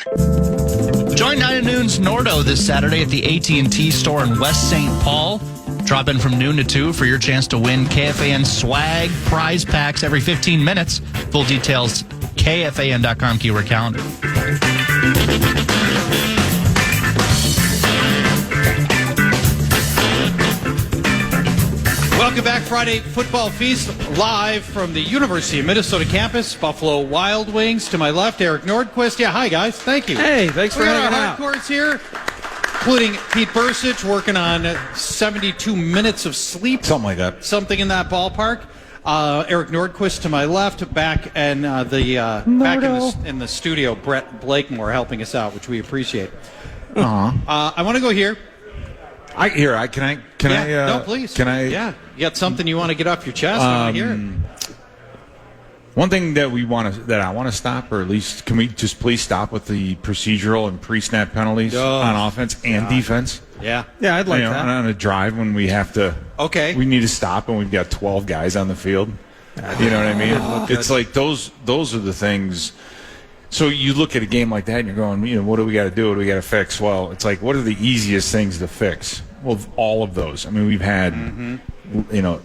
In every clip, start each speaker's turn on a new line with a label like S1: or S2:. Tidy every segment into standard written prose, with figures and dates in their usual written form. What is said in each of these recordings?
S1: Join 9 to Noon's Nordo this Saturday at the AT&T store in West St. Paul. Drop in from noon to 2 for your chance to win KFAN swag prize packs every 15 minutes. Full details, KFAN.com, keyword calendar.
S2: Welcome back, Friday Football Feast, live from the University of Minnesota campus. Buffalo Wild Wings to my left, Eric Nordquist. Yeah, hi guys, thank you.
S3: Hey, thanks for hanging out.
S2: We got our hardcores here, including Pete Bercich working on 72 minutes of sleep.
S4: Something like that.
S2: Something in that ballpark. Eric Nordquist to my left, back and back in the studio. Brett Blakemore helping us out, which we appreciate. I want to go here.
S4: No,
S2: please.
S4: Can I?
S2: Yeah, you got something you want to get off your chest? I want to hear it.
S4: One thing that I want to stop, or at least can we just please stop with the procedural and pre-snap penalties on offense and defense?
S2: Yeah,
S3: I'd like that.
S4: On a drive when we have to.
S2: Okay.
S4: We need to stop and we've got 12 guys on the field. You know what I mean? It's like those are the things. So you look at a game like that and you're going, what do we got to do? What do we got to fix? Well, it's like, what are the easiest things to fix? Well, all of those. I mean, we've had, the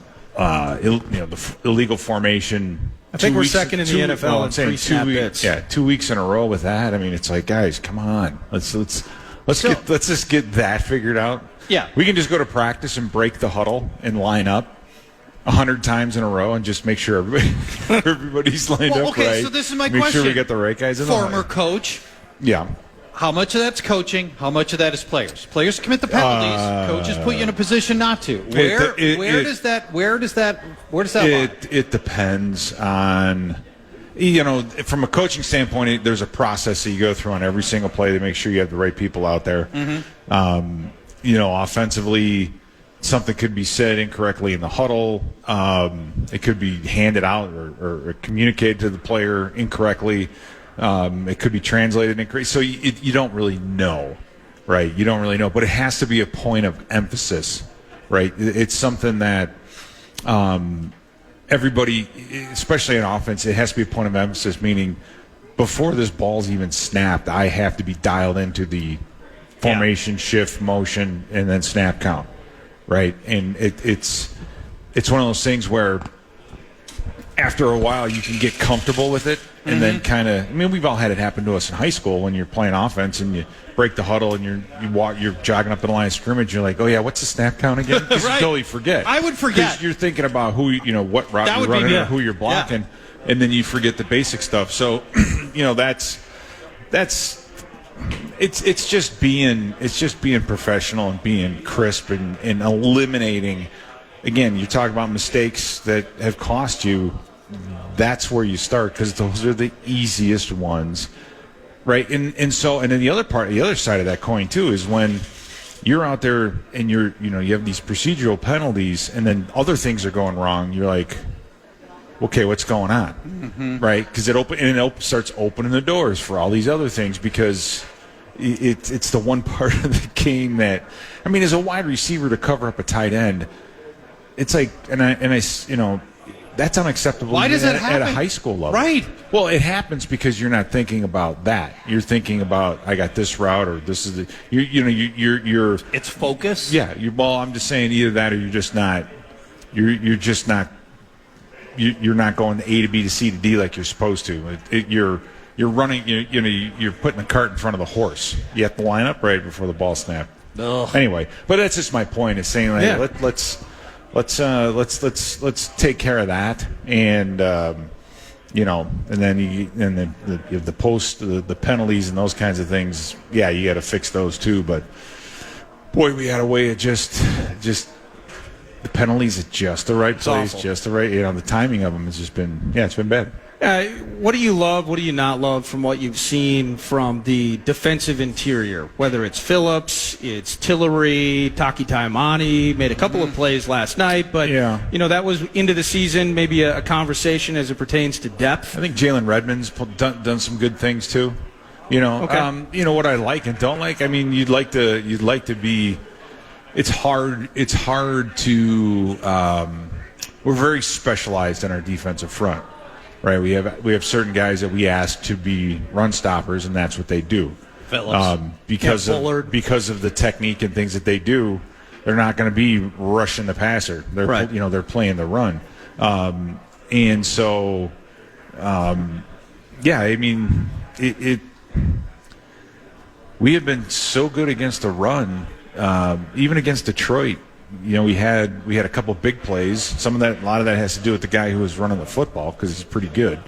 S4: illegal formation.
S3: I think we're second in the NFL in pre-snap bits.
S4: Yeah, 2 weeks in a row with that. I mean, it's like, guys, come on, let's just get that figured out.
S2: Yeah,
S4: we can just go to practice and break the huddle and line up 100 times in a row and just make sure everybody's lined up right.
S2: Okay, so this is my question.
S4: Make sure we get the right guys in the
S2: Former coach.
S4: Yeah.
S2: How much of that's coaching? How much of that is players? Players commit the penalties. Coaches put you in a position not to. Where does that lie?
S4: It depends on, from a coaching standpoint, there's a process that you go through on every single play to make sure you have the right people out there. Offensively, something could be said incorrectly in the huddle. It could be handed out or communicated to the player incorrectly. It could be translated incorrectly. So you don't really know, right? You don't really know. But it has to be a point of emphasis, right? It's something that everybody, especially in offense, it has to be a point of emphasis, meaning before this ball's even snapped, I have to be dialed into the formation, shift, motion, and then snap count. Right, and it's one of those things where after a while you can get comfortable with it, and then kind of. I mean, we've all had it happen to us in high school when you're playing offense and you break the huddle and you're jogging up the line of scrimmage. You're like, oh yeah, what's the snap count again? Right. You totally forget.
S2: I would forget.
S4: 'Cause you're thinking about what route you're running or who you're blocking, and then you forget the basic stuff. So, that's. It's just being professional and being crisp and eliminating. Again, you talk about mistakes that have cost you. That's where you start because those are the easiest ones, right? And then the other side of that coin too is when you're out there and you have these procedural penalties and then other things are going wrong. You're like, okay, what's going on, right? Because it starts opening the doors for all these other things because it's the one part of the game that, I mean, as a wide receiver to cover up a tight end, it's like, and I that's unacceptable.
S2: Why does that happen
S4: at a high school level?
S2: Right.
S4: Well, it happens because you're not thinking about that. You're thinking about I got this route or this is you're.
S2: It's focus.
S4: Yeah. I'm just saying either that or you're just not. You're just not. You're not going A to B to C to D like you're supposed to. You're running. You're putting the cart in front of the horse. You have to line up right before the ball snapped. Anyway, but that's just my point. Is saying like, let's take care of that, and and then you have the penalties and those kinds of things. Yeah, you got to fix those too. But boy, we had a way of just the penalties at just the right place, just the right. The timing of them has just been it's been bad.
S3: What do you love? What do you not love from what you've seen from the defensive interior? Whether it's Phillips, it's Tillery, Taki Taimani, made a couple of plays last night, but that was into the season. Maybe a conversation as it pertains to depth.
S4: I think Jalen Redmond's done some good things too.
S3: Okay.
S4: What I like and don't like. I mean, you'd like to be. It's hard. It's hard to. We're very specialized in our defensive front. right? We have certain guys that we ask to be run stoppers, and that's what they do.
S2: Phillips.
S4: Because of the technique and things that they do, they're not going to be rushing the passer. They're
S3: Right.
S4: they're playing the run, and so I mean it. We have been so good against the run, even against Detroit. We had a couple big plays. A lot of that has to do with the guy who was running the football because he's pretty good.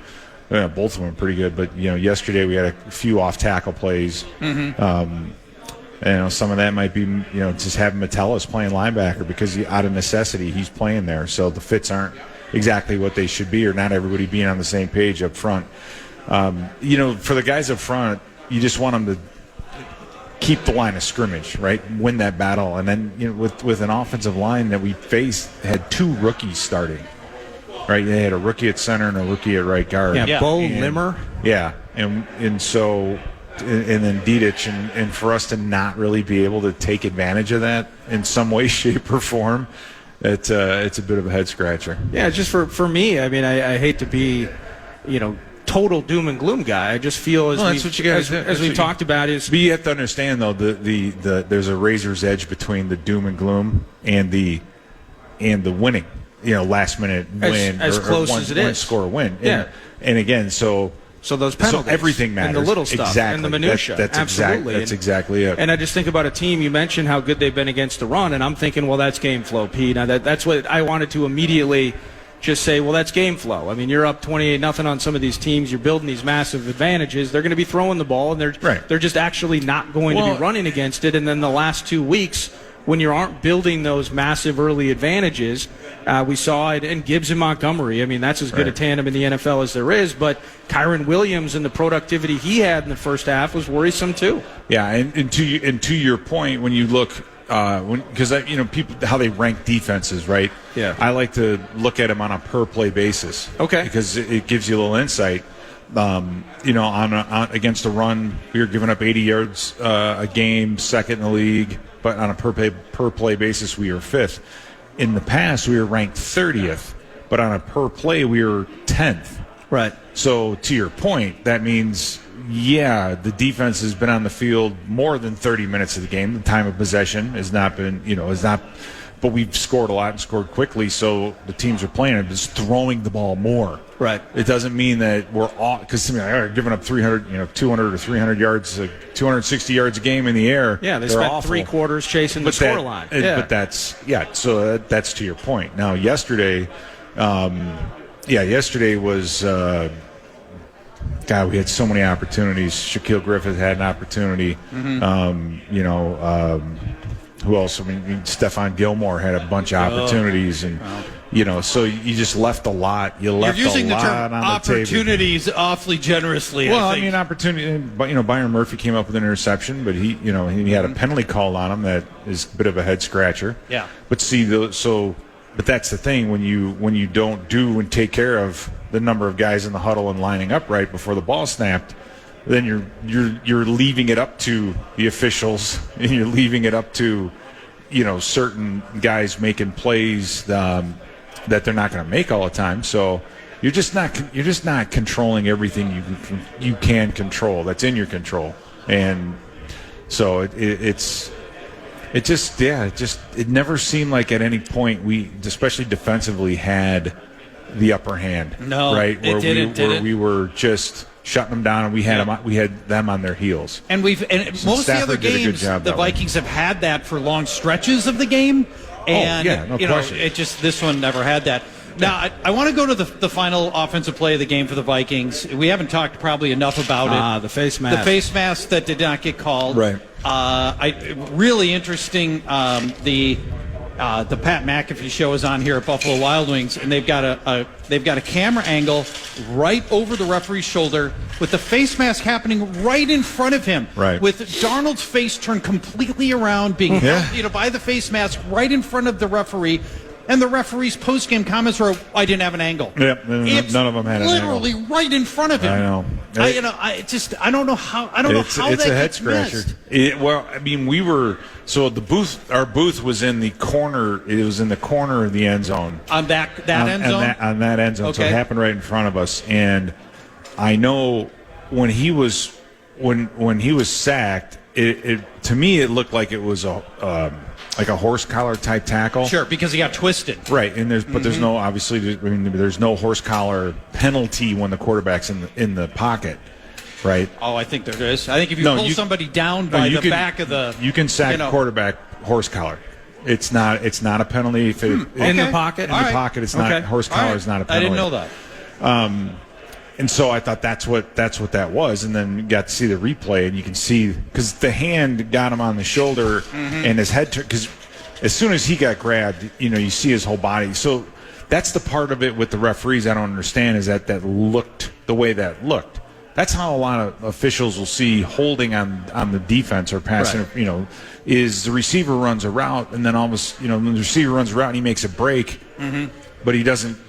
S4: Both of them are pretty good. But yesterday we had a few off tackle plays. Mm-hmm. Some of that might be just having Metellus playing linebacker because out of necessity he's playing there. So the fits aren't exactly what they should be, or not everybody being on the same page up front. For the guys up front, you just want them to keep the line of scrimmage, right? Win that battle. And then, with an offensive line that we faced, had 2 rookies starting, right? They had a rookie at center and a rookie at right guard.
S3: Yeah. Bo Limmer.
S4: Yeah. And then Dedich. And for us to not really be able to take advantage of that in some way, shape, or form, it's a bit of a head scratcher.
S3: Yeah, just for me, I mean, I hate to be, total doom and gloom guy. I just feel
S4: that's what you guys do.
S3: As we talked about is.
S4: But you have to understand though the there's a razor's edge between the doom and gloom and the winning. Last minute win
S3: as close
S4: one,
S3: as it is.
S4: Score win.
S3: Yeah.
S4: And again, so
S3: those penalties,
S4: so everything matters.
S3: and the little stuff,
S4: exactly.
S3: and the minutia.
S4: That's
S3: absolutely.
S4: That's exactly it.
S3: And I just think about a team. You mentioned how good they've been against the run, and I'm thinking, well, that's game flow, Pete. Now that's what I wanted to immediately just say. Well, that's game flow. I mean, you're up 28-0 on some of these teams. You're building these massive advantages. They're going to be throwing the ball, and they're just actually not going to be running against it. And then the last 2 weeks, when you aren't building those massive early advantages, we saw it in Gibbs and Montgomery. I mean, that's as good a tandem in the NFL as there is. But Kyron Williams and the productivity he had in the first half was worrisome too.
S4: Yeah, and to your point, when you look, because people how they rank defenses, right?
S3: Yeah.
S4: I like to look at them on a per play basis.
S3: Okay.
S4: Because it gives you a little insight. On against the run, we were giving up 80 yards a game, second in the league. But on a per play basis, we were 5th. In the past, we were ranked 30th, but on a per play, we were 10th.
S3: Right.
S4: So to your point, that means, the defense has been on the field more than 30 minutes of the game. The time of possession has not been, but we've scored a lot and scored quickly, so the teams are playing it, just throwing the ball more.
S3: Right.
S4: It doesn't mean that we're all, because they're giving up 200 or 300 yards, 260 yards a game in the air.
S3: Yeah, they
S4: They're
S3: spent
S4: awful.
S3: 3 quarters chasing the scoreline.
S4: But that's to your point. Now, yesterday was, we had so many opportunities. Shaquille Griffith had an opportunity.
S2: Mm-hmm.
S4: Who else? I mean, Stephon Gilmore had a bunch of opportunities, and so you just left a lot. You're
S2: using
S4: a lot
S2: the term
S4: on
S2: opportunities
S4: the table.
S2: awfully generoly.
S4: Well,
S2: I think.
S4: Opportunity. But Byron Murphy came up with an interception, but he had a penalty called on him that is a bit of a head scratcher.
S2: Yeah.
S4: But but that's the thing when you don't do and take care of the number of guys in the huddle and lining up right before the ball snapped, then you're leaving it up to the officials, and you're leaving it up to certain guys making plays that they're not going to make all the time. So you're just not controlling everything you can control that's in your control, and so it never seemed like at any point we, especially defensively, had the upper hand.
S2: No,
S4: right?
S2: it didn't.
S4: We were just shutting them down, and we had them on their heels.
S2: And most of the other games, the Vikings have had that for long stretches of the game. And
S4: no question.
S2: This one never had that. Now, I want to go to the final offensive play of the game for the Vikings. We haven't talked probably enough about it.
S3: The face mask.
S2: The face mask that did not get called.
S4: Right.
S2: Really interesting. The Pat McAfee show is on here at Buffalo Wild Wings, and they've got a camera angle right over the referee's shoulder with the face mask happening right in front of him.
S4: Right.
S2: With Darnold's face turned completely around, being held, by the face mask right in front of the referee. And the referee's post-game comments were, "I didn't have an angle."
S4: Yep, none of them had an angle.
S2: Literally right in front of him.
S4: I know.
S2: I don't know how. I don't know how
S4: it's
S2: that
S4: a head
S2: gets
S4: scratcher.
S2: missed.
S4: The booth. Our booth was in the corner. It was in the corner of the end zone.
S2: On that end zone.
S4: On that end zone.
S2: Okay.
S4: So it happened right in front of us. And I know when he was sacked, it to me it looked like it was like a horse collar type tackle.
S2: Sure, because he got twisted.
S4: Right, and there's no obviously. There's no horse collar penalty when the quarterback's in the pocket, right?
S2: Oh, I think there is. I think if you pull somebody down by the back of the,
S4: you can sack a quarterback horse collar. It's not a penalty if
S3: in the pocket.
S4: In the pocket, it's not horse collar. Is not a penalty.
S2: I didn't know that.
S4: And so I thought that's what that was, and then you got to see the replay, and you can see because the hand got him on the shoulder, and his head turned. Because as soon as he got grabbed, you see his whole body. So that's the part of it with the referees I don't understand is that looked the way that looked. That's how a lot of officials will see holding on the defense or passing. Right. Is the receiver runs a route, and then almost when the receiver runs a route and he makes a break, but he doesn't.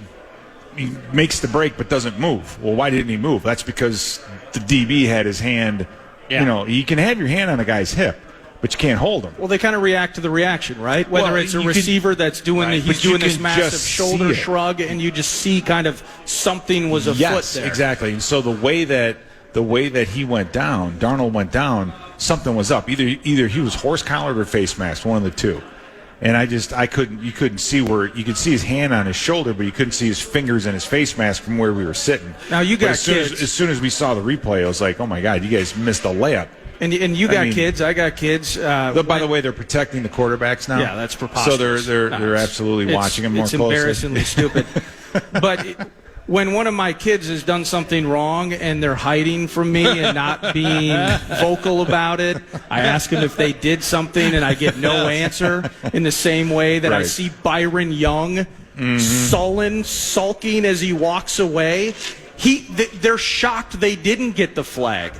S4: He makes the break but doesn't move. Well, why didn't he move? That's because the DB had his hand. Yeah. You can have your hand on a guy's hip, but you can't hold him.
S3: Well, they kind of react to the reaction, right? Whether it's a receiver that's doing he's doing this massive shoulder shrug, and you just see kind of something was afoot there.
S4: Yes, exactly. And so the way that he went down, Darnold went down, something was up. Either he was horse collared or face masked, one of the two. And you couldn't see you could see his hand on his shoulder, but you couldn't see his fingers and his face mask from where we were sitting.
S3: Now you got
S4: kids. As soon as we saw the replay, I was like, oh my God, you guys missed a layup.
S3: And you got kids, I got kids.
S4: By the way, they're protecting the quarterbacks now.
S3: Yeah, that's preposterous.
S4: So they're absolutely watching them more closely.
S3: It's embarrassingly stupid. But when one of my kids has done something wrong and they're hiding from me and not being vocal about it, I ask them if they did something and I get no answer, in the same way that I see Byron Young sulking as he walks away. They're shocked they didn't get the flag.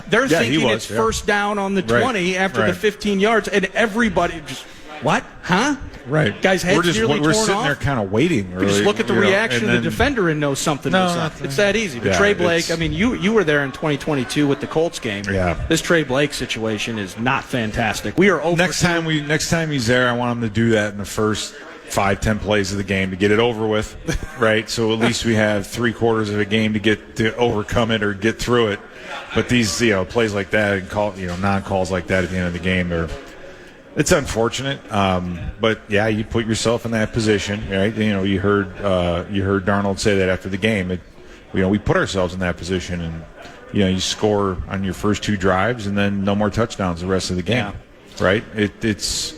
S3: They're thinking it's first down on the 20 after the 15 yards, and everybody just, what? Huh?
S4: Right.
S3: Guys' heads nearly torn off.
S4: We're sitting there kind of waiting.
S3: You just look at the reaction of the defender and know something was up. It's that easy. But Trey Blake, you were there in 2022 with the Colts game.
S4: Yeah.
S3: This Trey Blake situation is not fantastic. We are over.
S4: Next time he's there, I want him to do that in the first 5-10 plays of the game to get it over with, right? So at least we have 3/4 of a game to overcome it or get through it. But these plays like that and non-calls like that at the end of the game it's unfortunate. But yeah, you put yourself in that position, right? You heard Darnold say that after the game. We put ourselves in that position, and you score on your first 2 drives and then no more touchdowns the rest of the game, right? It's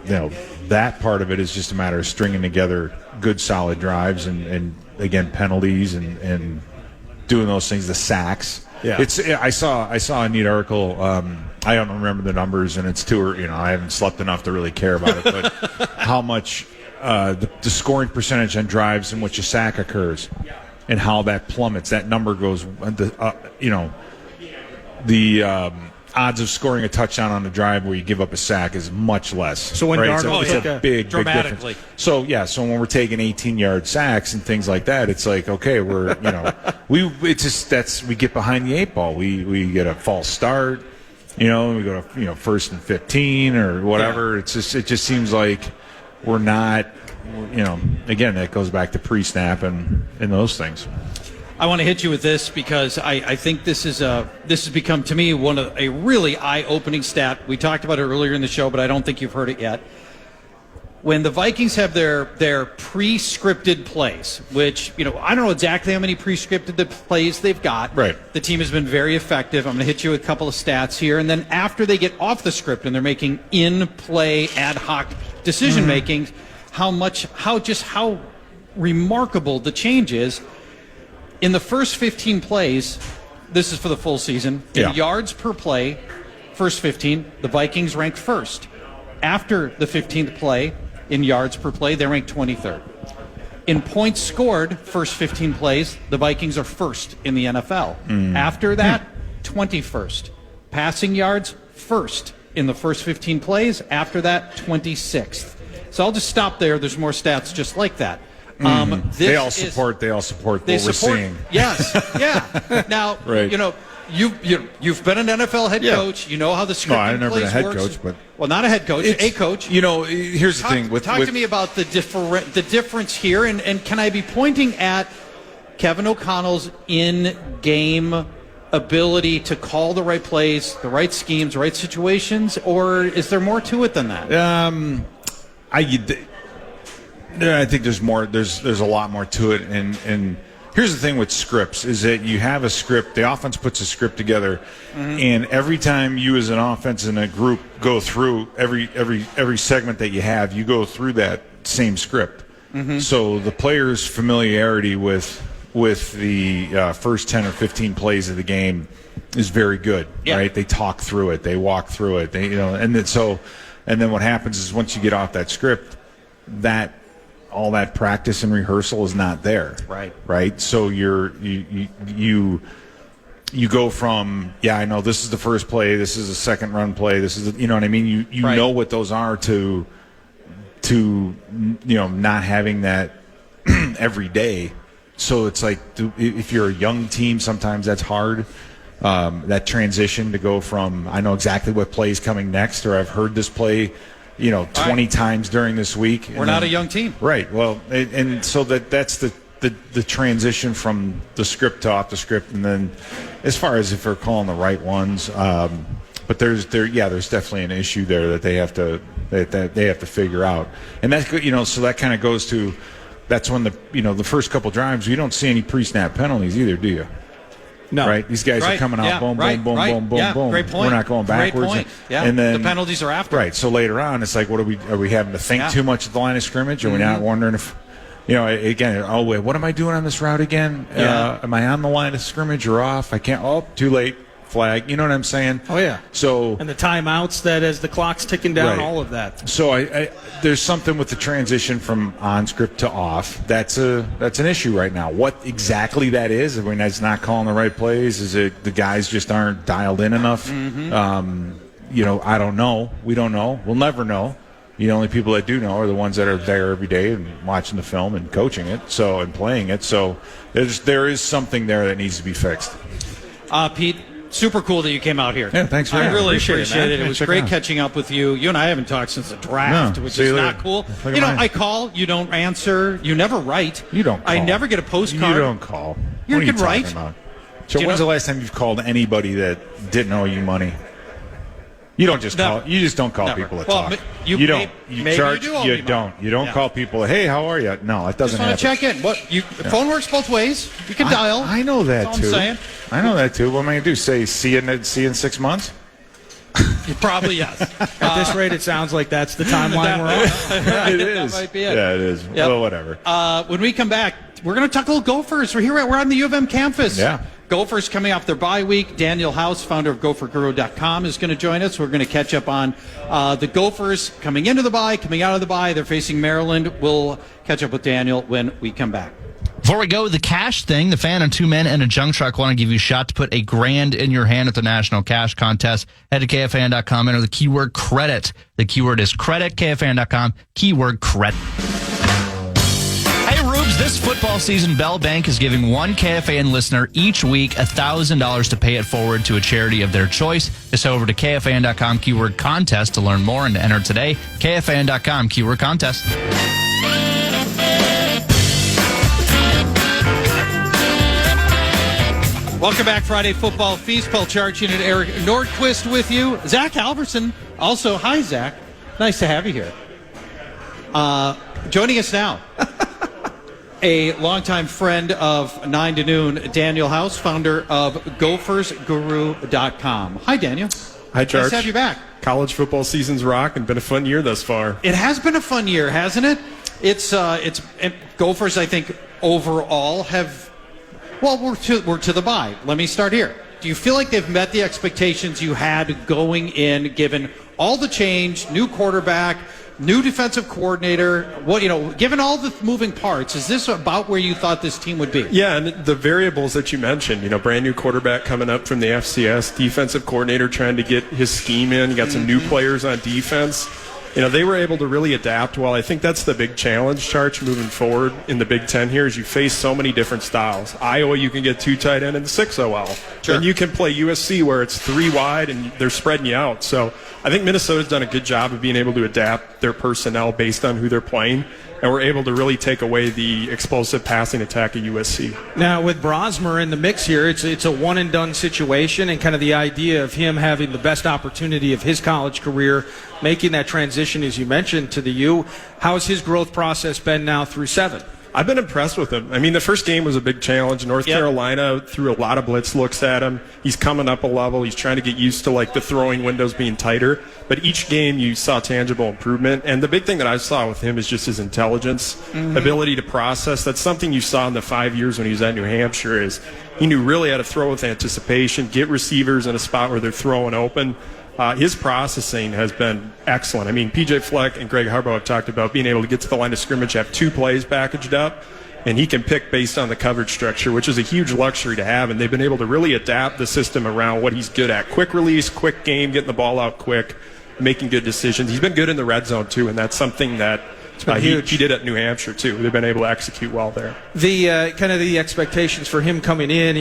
S4: that part of it is just a matter of stringing together good, solid drives and again, penalties and doing those things, the sacks.
S3: Yeah.
S4: I saw a neat article. I don't remember the numbers, and it's I haven't slept enough to really care about it. But how much the scoring percentage on drives in which a sack occurs, and how that plummets. That number goes. The odds of scoring a touchdown on a drive where you give up a sack is much less.
S3: So when Darnold
S4: it's a big
S2: dramatically.
S4: Difference. So when we're taking 18-yard sacks and things like that, it's like, okay, we're we get behind the 8 ball. We get a false start. We go to first and 15 or whatever. Yeah. It just seems like we're not. Again, that goes back to pre-snap and those things.
S2: I want to hit you with this because I think this has become, to me, a really eye-opening stat. We talked about it earlier in the show, but I don't think you've heard it yet. When the Vikings have their pre-scripted plays, which, I don't know exactly how many pre-scripted plays they've got.
S4: Right.
S2: The team has been very effective. I'm going to hit you with a couple of stats here. And then after they get off the script and they're making in-play ad hoc decision-making, how remarkable the change is. In the first 15 plays, this is for the full season, in yards per play, first 15, the Vikings ranked first. After the 15th play, in yards per play, they ranked 23rd. In points scored, first 15 plays, the Vikings are first in the NFL. After that, 21st. Passing yards, first in the first 15 plays. After that, 26th. So I'll just stop there. There's more stats just like that.
S4: They all support what we're seeing.
S2: Yes, yeah. Now,
S4: right.
S2: You've been an NFL head coach. You know how the scripting
S4: No, I've never been a head
S2: works.
S4: coach, but
S2: well, not a head coach, a coach.
S4: Here's the thing.
S2: Talk to me about the difference here, and can I be pointing at Kevin O'Connell's in-game ability to call the right plays, the right schemes, the right situations, or is there more to it than that?
S4: I think there's more. There's a lot more to it, and here's the thing with scripts is that you have a script. The offense puts a script together, and every time you as an offense in a group go through every segment that you have, you go through that same script. So the player's familiarity with the first 10 or 15 plays of the game is very good, right? They talk through it, they walk through it, and then what happens is once you get off that script, that all that practice and rehearsal is not there, right? So you go from I know this is the first play, this is a second run play, this is you know what I mean. You know what those are to not having that every day. So it's like if you're a young team, sometimes that's hard. That transition to go from I know exactly what play is coming next, or I've heard this play, 20 times during this week.
S2: We're not a young team,
S4: right? Well, and so that's the transition from the script to off the script, and then as far as if they're calling the right ones, but there's definitely an issue there that they have to figure out, and that's good, so that kind of goes to. That's when the first couple drives, you don't see any pre-snap penalties either, do you?
S3: No.
S4: Right? These guys are coming out, boom, boom, boom, boom.
S2: Great point.
S4: We're not going backwards.
S2: Great point.
S4: And then,
S2: the penalties are after.
S4: Right. So later on, it's like, are we having to think too much at the line of scrimmage? Are we not wondering if, again, what am I doing on this route again? Am I on the line of scrimmage or off? I can't. Too late. Flag. You know what I'm saying?
S3: Oh, yeah.
S4: So
S3: and the timeouts that as the clock's ticking down, all of that.
S4: So there's something with the transition from on script to off. That's an issue right now. What exactly that is? I mean, that's not calling the right plays. Is it the guys just aren't dialed in enough? I don't know. We don't know. We'll never know. The only people that do know are the ones that are there every day and watching the film and coaching it, and playing it. So there is something there that needs to be fixed.
S2: Pete. Super cool that you came out here.
S4: Yeah, thanks for having me.
S2: I really appreciate it.
S4: It
S2: was great catching up with you. You and I haven't talked since the draft, which is not cool. I call, you don't answer, you never write.
S4: You don't call.
S2: I never get a postcard.
S4: You don't call.
S2: You
S4: can
S2: write.
S4: So when's the last time you've called anybody that didn't owe you money? You don't just call. You just don't call people that talk. You don't. You charge. You don't. You don't call people. Hey, how are you? No, it doesn't happen.
S2: Just want to check in. Phone works both ways. You can dial.
S4: I know that
S2: That's
S4: too.
S2: all I'm saying.
S4: I know that too. What am I going to do? Say see you in 6 months?
S2: Probably yes.
S3: At this rate, it sounds like that's the timeline we're on.
S4: It is.
S2: That might be it.
S4: Yeah, it is. Yep. Well, whatever.
S2: When we come back, we're going to talk a little Gophers. We're on the U of M campus.
S4: Yeah.
S2: Gophers coming off their bye week. Daniel House, founder of GopherGuru.com, is going to join us. We're going to catch up on the Gophers coming into the bye, coming out of the bye. They're facing Maryland. We'll catch up with Daniel when we come back.
S1: Before we go, the cash thing, the fan and two men and a junk truck want to give you a shot to put $1,000 in your hand at the National Cash Contest. Head to KFAN.com, enter the keyword credit. The keyword is credit, KFAN.com, keyword credit. Hey, Rubes, this football season, Bell Bank is giving one KFAN listener each week $1,000 to pay it forward to a charity of their choice. Just over to KFAN.com, keyword contest to learn more and to enter today. KFAN.com, keyword contest.
S2: Welcome back, Friday Football Feast. Paul Charch and Eric Nordquist with you. Zach Halverson, also. Hi, Zach. Nice to have you here. Joining us now, a longtime friend of 9 to Noon, Daniel House, founder of GophersGuru.com. Hi, Daniel.
S5: Hi, Charch.
S2: Nice to have you back.
S5: College football season's rock and been a fun year thus far.
S2: It has been a fun year, hasn't it? It's Gophers, I think, overall have. Well, we're to the bye. Let me start here. Do you feel like they've met the expectations you had going in, given all the change, new quarterback, new defensive coordinator, given all the moving parts? Is this about where you thought this team would be?
S5: Yeah, and the variables that you mentioned, brand new quarterback coming up from the FCS, defensive coordinator trying to get his scheme in, you got some new players on defense. they were able to really adapt well. I think that's the big challenge, Charch, moving forward in the Big Ten here is you face so many different styles. Iowa, you can get 2 tight end and 6 OL.
S2: Sure.
S5: And you can play USC where it's 3 wide and they're spreading you out. So I think Minnesota's done a good job of being able to adapt their personnel based on who they're playing. And we're able to really take away the explosive passing attack of USC.
S3: Now, with Brosmer in the mix here, it's a one-and-done situation, and kind of the idea of him having the best opportunity of his college career, making that transition, as you mentioned, to the U. How has his growth process been now through 7?
S5: I've been impressed with him. I mean, the first game was a big challenge. North Carolina threw a lot of blitz looks at him. He's coming up a level. He's trying to get used to, the throwing windows being tighter. But each game you saw tangible improvement. And the big thing that I saw with him is just his intelligence, ability to process. That's something you saw in the 5 years when he was at New Hampshire is he knew really how to throw with anticipation, get receivers in a spot where they're throwing open. His processing has been excellent. I mean, P.J. Fleck and Greg Harbaugh have talked about being able to get to the line of scrimmage, have 2 plays packaged up, and he can pick based on the coverage structure, which is a huge luxury to have. And they've been able to really adapt the system around what he's good at. Quick release, quick game, getting the ball out quick, making good decisions. He's been good in the red zone, too, and that's something that he did at New Hampshire, too. They've been able to execute well there.
S3: The kind of the expectations for him coming in,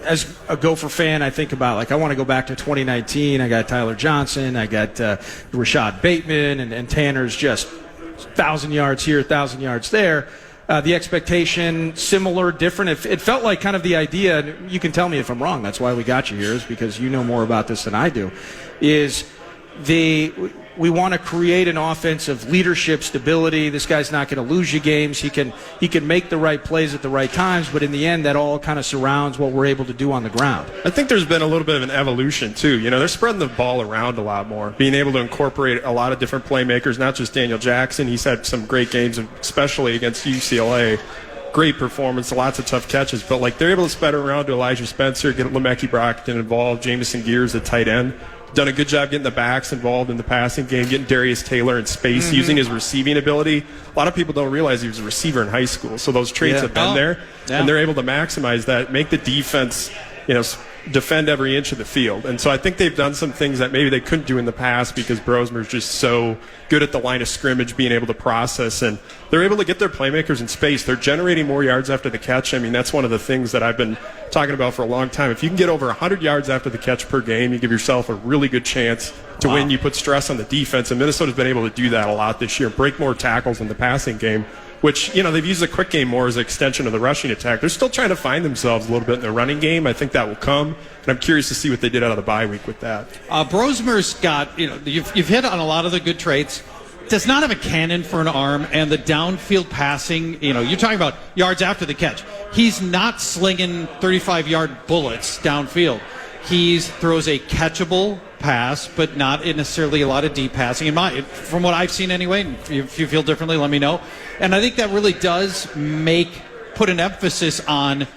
S3: as a Gopher fan, I think about, I want to go back to 2019. I got Tyler Johnson. I got Rashad Bateman, and Tanner's just 1,000 yards here, 1,000 yards there. The expectation, similar, different. It felt like kind of the idea, you can tell me if I'm wrong, that's why we got you here, is because you know more about this than I do, is we want to create an offense of leadership, stability. This guy's not going to lose you games. He can make the right plays at the right times, but in the end, that all kind of surrounds what we're able to do on the ground.
S5: I think there's been a little bit of an evolution, too. They're spreading the ball around a lot more, being able to incorporate a lot of different playmakers, not just Daniel Jackson. He's had some great games, especially against UCLA. Great performance, lots of tough catches, but they're able to spread it around to Elijah Spencer, get Lemecki Brockton involved, Jamison Gears at tight end. Done a good job getting the backs involved in the passing game, getting Darius Taylor in space, using his receiving ability. A lot of people don't realize he was a receiver in high school, so those traits have been there, and they're able to maximize that, make the defense, defend every inch of the field. And so I think they've done some things that maybe they couldn't do in the past because Brosmer's just so good at the line of scrimmage, being able to process, and they're able to get their playmakers in space. They're generating more yards after the catch. I mean, that's one of the things that I've been talking about for a long time. If you can get over 100 yards after the catch per game, you give yourself a really good chance to win. You put stress on the defense, and Minnesota's been able to do that a lot this year, break more tackles in the passing game, which, they've used the quick game more as an extension of the rushing attack. They're still trying to find themselves a little bit in the running game. I think that will come, and I'm curious to see what they did out of the bye week with that.
S2: Brosmer's got, you've hit on a lot of the good traits. Does not have a cannon for an arm, and the downfield passing, you're talking about yards after the catch. He's not slinging 35-yard bullets downfield. He throws a catchable pass, but not necessarily a lot of deep passing. From what I've seen anyway, if you feel differently, let me know. And I think that really does put an emphasis on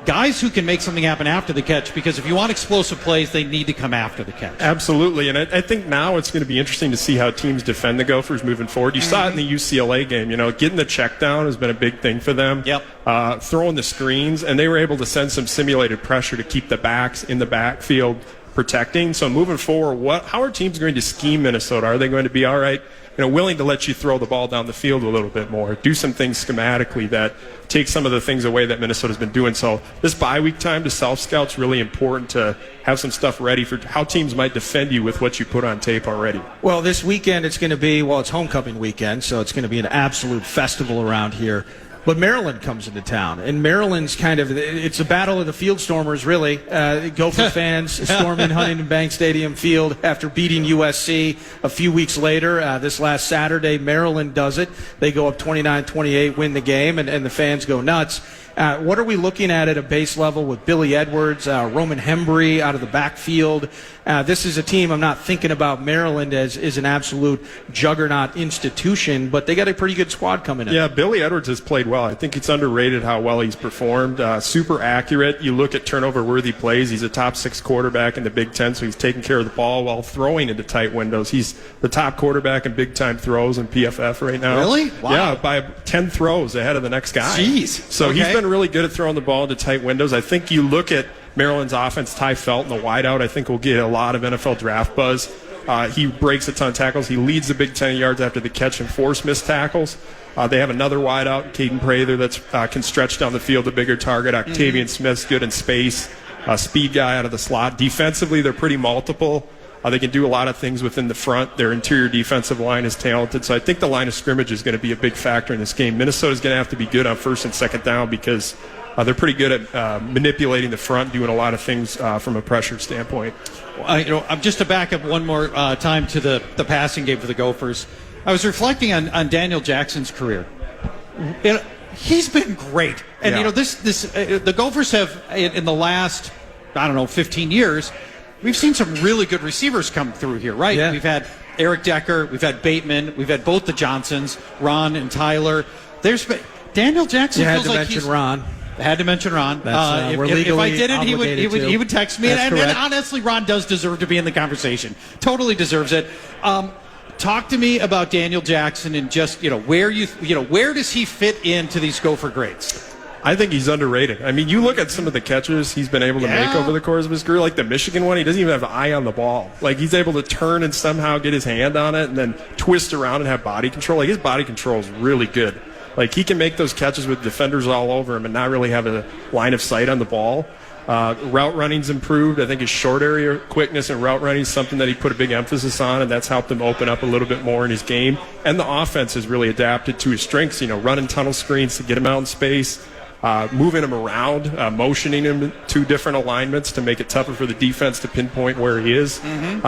S2: guys who can make something happen after the catch, because if you want explosive plays, they need to come after the catch.
S5: Absolutely, and I think now it's going to be interesting to see how teams defend the Gophers moving forward. You saw it in the UCLA game. Getting the check down has been a big thing for them.
S2: Yep.
S5: Throwing the screens, and they were able to send some simulated pressure to keep the backs in the backfield protecting. So moving forward, how are teams going to scheme Minnesota? Are they going to be all right, willing to let you throw the ball down the field a little bit more, do some things schematically that take some of the things away that Minnesota's been doing? So this bye week time to self-scout's really important to have some stuff ready for how teams might defend you with what you put on tape already.
S3: Well, this weekend it's going to be, it's homecoming weekend, so it's going to be an absolute festival around here. But Maryland comes into town, and Maryland's it's a battle of the field stormers, really. Gopher fans storming Huntington Bank Stadium field after beating USC a few weeks later. This last Saturday, Maryland does it. They go up 29-28, win the game, and the fans go nuts. What are we looking at a base level with Billy Edwards, Roman Hembry out of the backfield? This is a team, I'm not thinking about Maryland as an absolute juggernaut institution, but they got a pretty good squad coming in.
S5: Yeah, Billy Edwards has played well. I think it's underrated how well he's performed. Super accurate. You look at turnover-worthy plays. He's a top 6 quarterback in the Big Ten, so he's taking care of the ball while throwing into tight windows. He's the top quarterback in big-time throws in PFF right now.
S2: Really? Wow.
S5: Yeah, by 10 throws ahead of the next guy.
S2: Jeez.
S5: So he's been really good at throwing the ball into tight windows. I think you look at Maryland's offense. Ty Felton, the wideout, I think will get a lot of NFL draft buzz. He breaks a ton of tackles. He leads the Big Ten in yards after the catch and force missed tackles. They have another wideout, Caden Prather, that can stretch down the field, a bigger target. Octavian Smith's good in space. Speed guy out of the slot. Defensively, they're pretty multiple. They can do a lot of things within the front. Their interior defensive line is talented. So I think the line of scrimmage is going to be a big factor in this game. Minnesota's going to have to be good on first and second down because they're pretty good at manipulating the front, doing a lot of things from a pressure standpoint.
S2: I'm just to back up one more time to the passing game for the Gophers. I was reflecting on Daniel Jackson's career. He's been great. And, the Gophers have, in the last, 15 years, we've seen some really good receivers come through here, right?
S3: Yeah.
S2: We've had Eric Decker, we've had Bateman, we've had both the Johnsons, Ron and Tyler. Daniel Jackson feels like he's...
S3: Ron.
S2: Had to mention Ron.
S3: We're
S2: If I
S3: legally
S2: didn't, he would text me.
S3: That's
S2: And
S3: correct.
S2: honestly, Ron does deserve to be in the conversation. Totally deserves it. Talk to me about Daniel Jackson and just where does he fit into these Gopher grades?
S5: I think he's underrated. I mean, you look at some of the catches he's been able to make over the course of his career, like the Michigan one, he doesn't even have an eye on the ball. Like, he's able to turn and somehow get his hand on it and then twist around and have body control. Like, his body control is really good. Like, he can make those catches with defenders all over him and not really have a line of sight on the ball. Route running's improved. I think his short area quickness and route running is something that he put a big emphasis on, and that's helped him open up a little bit more in his game. And the offense has really adapted to his strengths, running tunnel screens to get him out in space, moving him around, motioning him to different alignments to make it tougher for the defense to pinpoint where he is.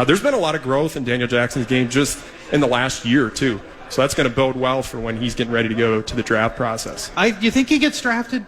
S5: There's been a lot of growth in Daniel Jackson's game just in the last year, too. So that's going to bode well for when he's getting ready to go to the draft process.
S2: You think he gets drafted?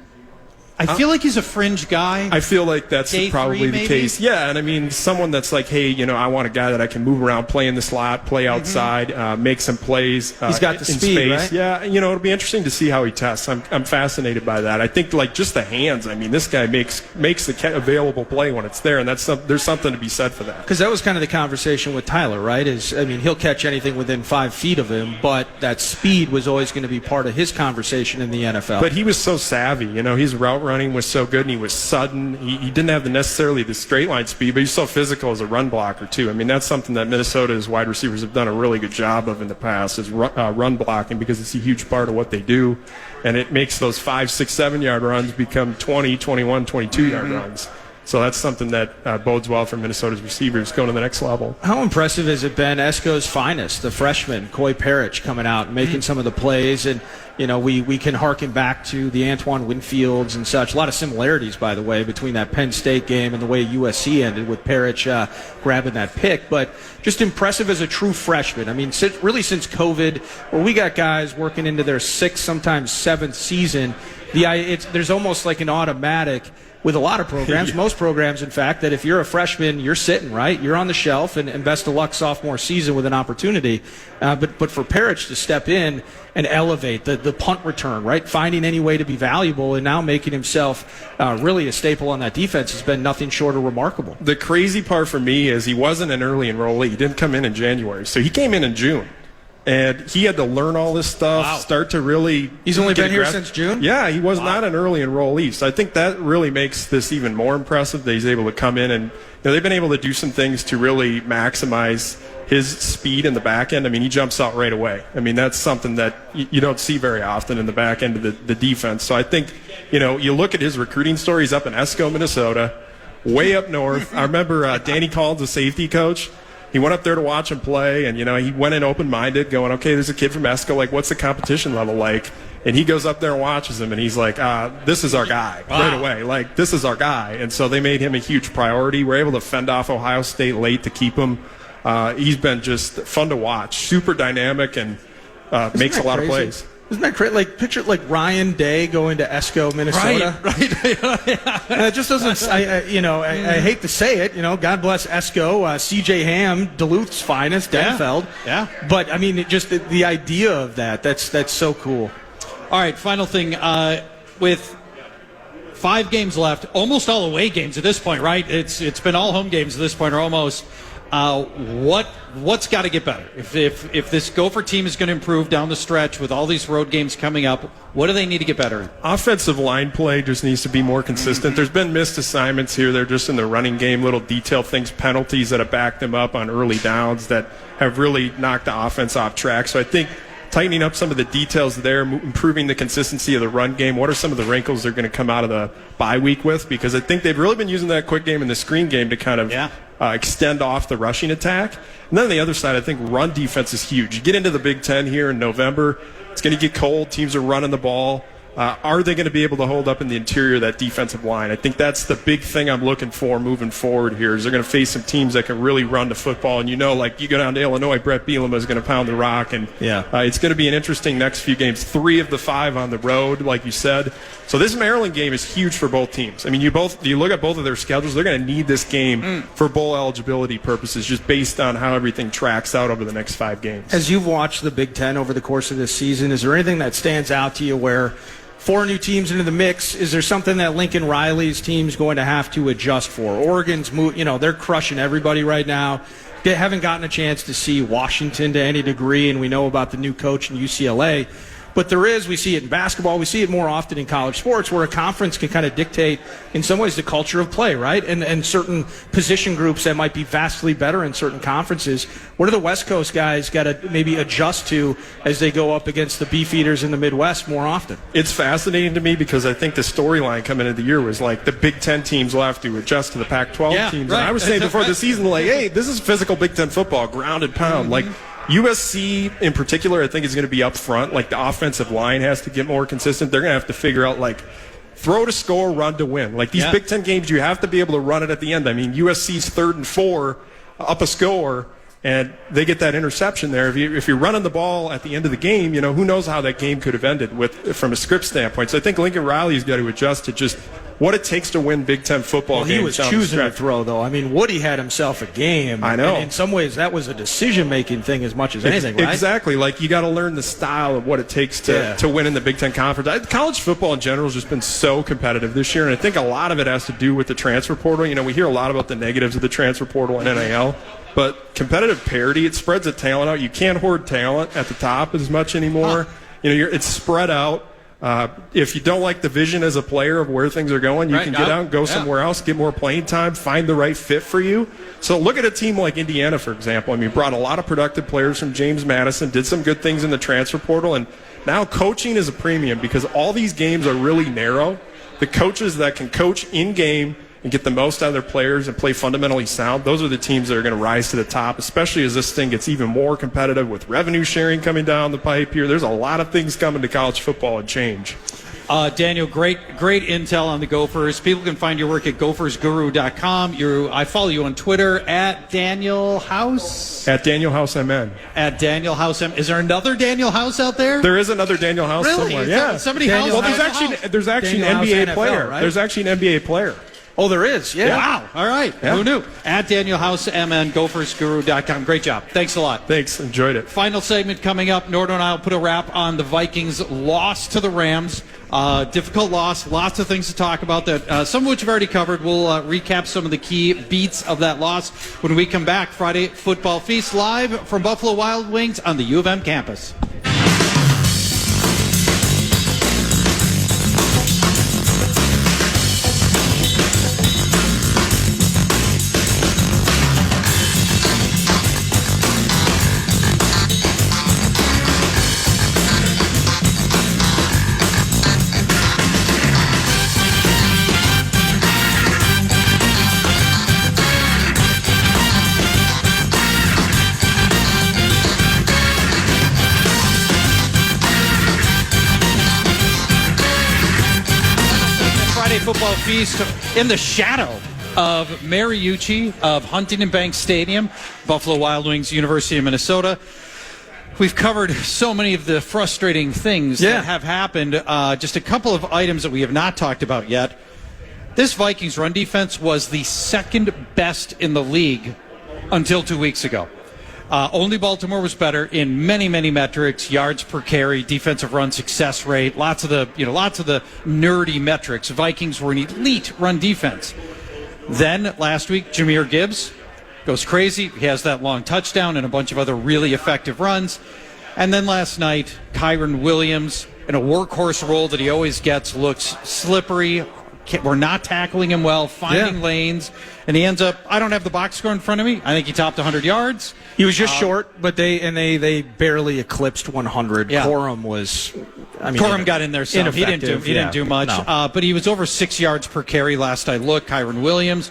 S2: I feel like he's a fringe guy.
S5: I feel like that's
S2: Day
S5: probably
S2: three,
S5: the
S2: maybe?
S5: case. Yeah, and I mean, someone that's like, hey, I want a guy that I can move around, play in the slot, play outside, make some plays.
S3: He's got the
S5: in
S3: speed,
S5: space.
S3: right?
S5: Yeah, it'll be interesting to see how he tests. I'm fascinated by that. I think like just the hands. I mean, this guy makes the available play when it's there, and there's something to be said for that.
S3: Because that was kind of the conversation with Tyler, right? He'll catch anything within 5 feet of him, but that speed was always going to be part of his conversation in the NFL.
S5: But he was so savvy. His route running was so good. He was sudden. He didn't have necessarily the straight line speed, but he's so physical as a run blocker too. I mean, that's something that Minnesota's wide receivers have done a really good job of in the past is run blocking, because it's a huge part of what they do, and it makes those 5, 6, 7 yard runs become 20, 21, 22 yard runs. So that's something that bodes well for Minnesota's receivers going to the next level.
S3: How impressive has it been, Esco's finest, the freshman, Coy Parrish, coming out and making some of the plays? And, we can harken back to the Antoine Winfields and such. A lot of similarities, by the way, between that Penn State game and the way USC ended with Parrish grabbing that pick. But just impressive as a true freshman. I mean, since COVID, where we got guys working into their 6th, sometimes 7th season, there's almost like an automatic with a lot of programs, most programs, in fact, that if you're a freshman, you're sitting, right? You're on the shelf, and best of luck sophomore season with an opportunity. But for Parrish to step in and elevate the punt return, right? Finding any way to be valuable and now making himself really a staple on that defense has been nothing short of remarkable.
S5: The crazy part for me is he wasn't an early enrollee. He didn't come in January. So he came in June. And he had to learn all this stuff, start to really...
S3: He's only been here since June?
S5: Yeah, he was not an early enrollee. So I think that really makes this even more impressive that he's able to come in. And they've been able to do some things to really maximize his speed in the back end. I mean, he jumps out right away. I mean, that's something that you don't see very often in the back end of the defense. So I think, you look at his recruiting story. He's up in Esco, Minnesota, way up north. I remember Danny Collins, the safety coach. He went up there to watch him play, and, he went in open-minded, going, okay, there's a kid from Esco, like, what's the competition level like? And he goes up there and watches him, and he's like, this is our guy right away. Like, this is our guy. And so they made him a huge priority. We're able to fend off Ohio State late to keep him. He's been just fun to watch, super dynamic, and makes a lot of plays.
S3: Isn't that great? Like, picture Ryan Day going to Esco, Minnesota.
S2: Right.
S3: And it just doesn't. I hate to say it. God bless Esco, C.J. Ham, Duluth's finest, Denfeld.
S2: Yeah.
S3: But I mean, just the idea of that's so cool.
S2: All right, final thing. With 5 games left, almost all away games at this point, right? It's been all home games at this point, or almost. What's got to get better? If this Gopher team is going to improve down the stretch with all these road games coming up, what do they need to get better in?
S5: Offensive line play just needs to be more consistent. There's been missed assignments here. They're just in the running game, little detail things, penalties that have backed them up on early downs that have really knocked the offense off track. So I think tightening up some of the details there, improving the consistency of the run game. What are some of the wrinkles they're going to come out of the bye week with? Because I think they've really been using that quick game and the screen game to kind of extend off the rushing attack. And then on the other side, I think run defense is huge. You get into the Big Ten here in November, it's going to get cold. Teams are running the ball. Are they going to be able to hold up in the interior of that defensive line? I think that's the big thing I'm looking for moving forward here is they're going to face some teams that can really run the football. And you go down to Illinois, Brett Bielema is going to pound the rock. And it's going to be an interesting next few games. 3 of the 5 on the road, like you said. So this Maryland game is huge for both teams. I mean, you look at both of their schedules, they're going to need this game for bowl eligibility purposes just based on how everything tracks out over the next 5 games.
S3: As you've watched the Big Ten over the course of this season, is there anything that stands out to you where 4 new teams into the mix, is there something that Lincoln Riley's team's going to have to adjust for? Oregon's, they're crushing everybody right now. They haven't gotten a chance to see Washington to any degree, and we know about the new coach in UCLA. But we see it in basketball, we see it more often in college sports, where a conference can kind of dictate, in some ways, the culture of play, right? And certain position groups that might be vastly better in certain conferences. What are the West Coast guys got to maybe adjust to as they go up against the beefeaters in the Midwest more often?
S5: It's fascinating to me because I think the storyline coming into the year was like the Big Ten teams will have to adjust to the Pac-12 teams. Right. And I was saying before the season, like, hey, this is physical Big Ten football, ground and pound. Like, USC in particular, I think, is going to be up front. Like, the offensive line has to get more consistent. They're going to have to figure out, like, throw to score, run to win. Like, these Big Ten games, you have to be able to run it at the end. I mean, USC's 3rd and 4, up a score, and they get that interception there. If you're running the ball at the end of the game, who knows how that game could have ended from a script standpoint. So I think Lincoln Riley's got to adjust to just what it takes to win Big Ten football games.
S3: He was choosing to throw, though. I mean, Woody had himself a game.
S5: I know.
S3: And in some ways, that was a decision-making thing as much as anything, right?
S5: Exactly. Like, you got to learn the style of what it takes to win in the Big Ten Conference. College football in general has just been so competitive this year, and I think a lot of it has to do with the transfer portal. We hear a lot about the negatives of the transfer portal and NIL, but competitive parity, it spreads the talent out. You can't hoard talent at the top as much anymore. It's spread out. If you don't like the vision as a player of where things are going, you can get out and go somewhere else, get more playing time, find the right fit for you. So look at a team like Indiana, for example. I mean, brought a lot of productive players from James Madison, did some good things in the transfer portal, and now coaching is a premium because all these games are really narrow. The coaches that can coach in-game and get the most out of their players and play fundamentally sound, those are the teams that are going to rise to the top, especially as this thing gets even more competitive with revenue sharing coming down the pipe here. There's a lot of things coming to college football and change.
S2: Daniel, great intel on the Gophers. People can find your work at gophersguru.com. I follow you on Twitter at Daniel House.
S5: At Daniel House MN.
S2: At Daniel House MN. Is there another Daniel House out there?
S5: There is another Daniel House somewhere. Yeah.
S2: Somebody Daniel
S5: House. Well, there's actually an NBA
S3: NFL,
S5: player.
S3: Right?
S5: There's actually an NBA player.
S3: Oh, there is? Yeah.
S2: Wow. All right. Yeah. Who knew? At Daniel House, MN, gophersguru.com. Great job. Thanks a lot.
S5: Thanks. Enjoyed it.
S2: Final segment coming up. Nordo and I will put a wrap on the Vikings' loss to the Rams. Difficult loss. Lots of things to talk about, that some of which we've already covered. We'll recap some of the key beats of that loss when we come back. Friday Football Feast live from Buffalo Wild Wings on the U of M campus. Football Feast in the shadow of Mariucci of Huntington Bank Stadium, Buffalo Wild Wings, University of Minnesota. We've covered so many of the frustrating things that have happened. Just a couple of items that we have not talked about yet. This Vikings run defense was the second best in the league until 2 weeks ago. Only Baltimore was better in many, many metrics: yards per carry, defensive run success rate, lots of the nerdy metrics. Vikings were an elite run defense. Then last week, Jahmyr Gibbs goes crazy. He has that long touchdown and a bunch of other really effective runs. And then last night, Kyron Williams, in a workhorse role that he always gets, looks slippery. We're not tackling him well, finding lanes, and he ends up, I don't have the box score in front of me. I think he topped 100 yards.
S3: He was just short, but they barely eclipsed 100.
S2: Yeah.
S3: Corum was,
S2: Corum got in there some. He didn't do much,
S3: No.
S2: but he was over 6 yards per carry last I looked. Kyron Williams.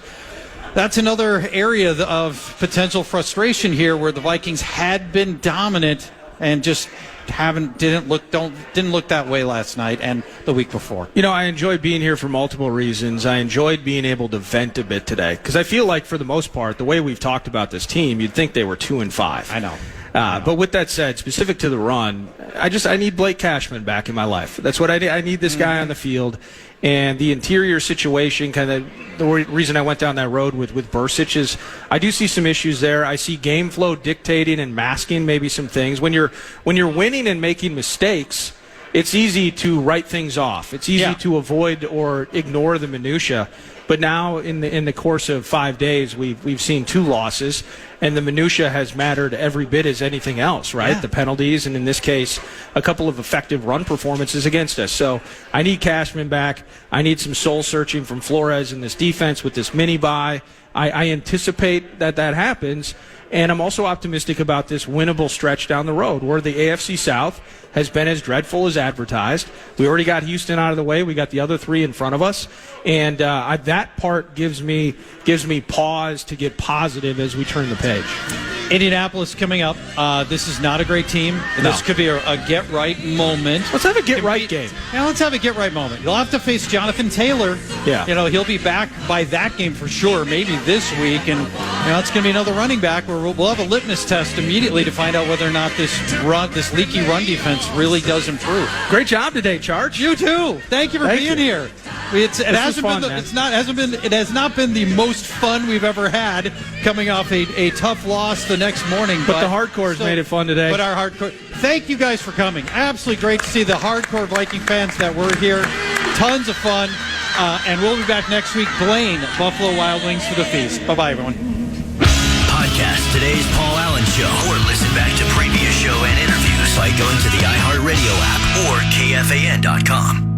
S2: That's another area of potential frustration here, where the Vikings had been dominant and just didn't look that way last night and the week before.
S3: I enjoyed being here for multiple reasons. I enjoyed being able to vent a bit today because I feel like, for the most part, the way we've talked about this team, you'd think they were 2-5.
S2: I know.
S3: But with that said, specific to the run, I need Blake Cashman back in my life. That's what I need. I need this guy on the field. And the interior situation, kind of the reason I went down that road with Bercich is I do see some issues there. I see game flow dictating and masking maybe some things. When you're winning and making mistakes, it's easy to write things off. It's easy to avoid or ignore the minutia. But now, in the course of 5 days, we've seen 2 losses, and the minutia has mattered every bit as anything else, right?
S2: Yeah.
S3: The penalties, and in this case, a couple of effective run performances against us. So I need Cashman back. I need some soul searching from Flores in this defense with this mini bye. I anticipate that happens. And I'm also optimistic about this winnable stretch down the road, where the AFC South has been as dreadful as advertised. We already got Houston out of the way. We got the other 3 in front of us. And that part gives me pause to get positive as we turn the page.
S2: Indianapolis coming up. This is not a great team. This could be a get-right moment.
S3: Let's have a get-right game.
S2: Yeah, let's have a get-right moment. You'll have to face Jonathan Taylor.
S3: Yeah.
S2: He'll be back by that game for sure, maybe this week. And it's going to be another running back where we'll have a litmus test immediately to find out whether or not this leaky run defense really does improve.
S3: Great job today, Charch.
S2: You too. Thank you for being here. It has not been the most fun we've ever had, coming off a tough loss the next morning.
S3: But the hardcores made it fun today.
S2: But our hardcore. Thank you guys for coming. Absolutely great to see the hardcore Viking fans that were here. Tons of fun. And we'll be back next week. Blaine, Buffalo Wild Wings for the feast. Bye-bye, everyone.
S6: Podcast today's Paul Allen Show, or listen back to previous show and interviews by going to the iHeartRadio app or KFAN.com.